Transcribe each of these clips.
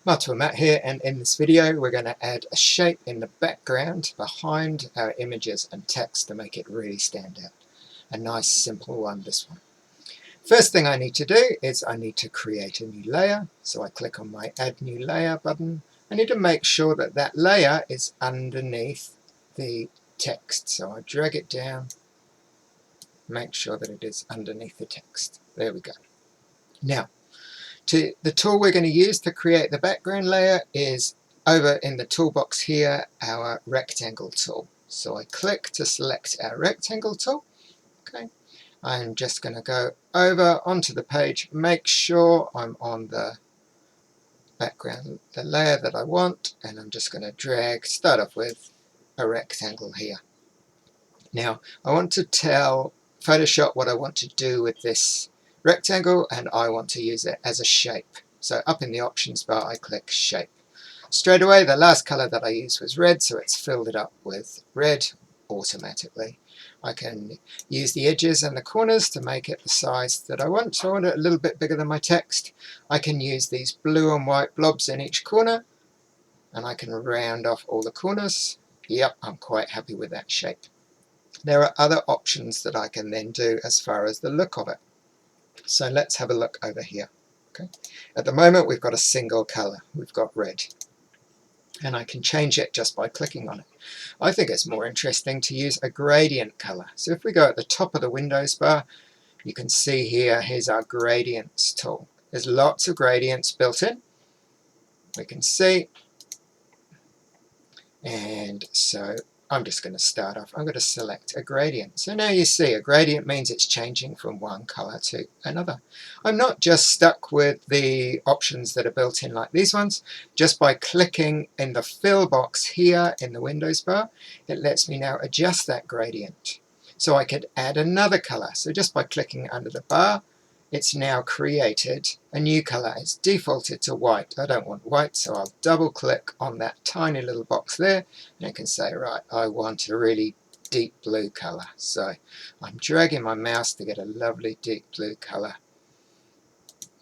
Martin Matt here, and in this video we're going to add a shape in the background behind our images and text to make it really stand out. A nice simple one, this one. First thing I need to do is I need to create a new layer. So I click on my Add New Layer button. I need to make sure that that layer is underneath the text. So I drag it down, make sure that it is underneath the text. There we go. Now, the tool we're going to use to create the background layer is over in the toolbox here, our rectangle tool. So I click to select our rectangle tool. Okay, I'm just going to go over onto the page, make sure I'm on the background, the layer that I want, and I'm just going to start off with a rectangle here. Now I want to tell Photoshop what I want to do with this rectangle, and I want to use it as a shape. So up in the options bar I click shape. Straight away the last color that I used was red, so it's filled it up with red automatically. I can use the edges and the corners to make it the size that I want. So I want it a little bit bigger than my text. I can use these blue and white blobs in each corner, and I can round off all the corners. Yep, I'm quite happy with that shape. There are other options that I can then do as far as the look of it. So let's have a look over here. Okay. At the moment we've got a single color, we've got red, and I can change it just by clicking on it. I think it's more interesting to use a gradient color. So if we go at the top of the Windows bar, you can see here, here's our gradients tool. There's lots of gradients built in, we can see, and so I'm just going to start off. I'm going to select a gradient. So now you see a gradient means it's changing from one color to another. I'm not just stuck with the options that are built in like these ones. Just by clicking in the fill box here in the Windows bar, it lets me now adjust that gradient. So I could add another color. So just by clicking under the bar, it's now created a new color. It's defaulted to white. I don't want white, so I'll double click on that tiny little box there, and I can say, right, I want a really deep blue color. So I'm dragging my mouse to get a lovely deep blue color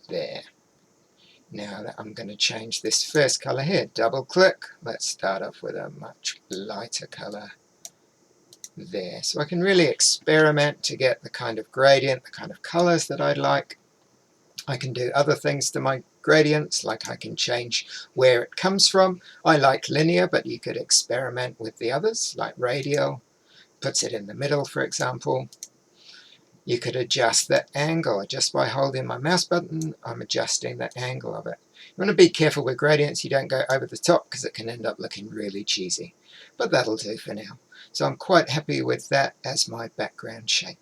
there. Now that I'm going to change this first color here, double click. Let's start off with a much lighter color there. So I can really experiment to get the kind of gradient, the kind of colors that I like. I can do other things to my gradients, like I can change where it comes from. I like linear, but you could experiment with the others, like radial, puts it in the middle, for example. You could adjust the angle. Just by holding my mouse button, I'm adjusting the angle of it. You want to be careful with gradients, you don't go over the top because it can end up looking really cheesy. But that'll do for now. So I'm quite happy with that as my background shape.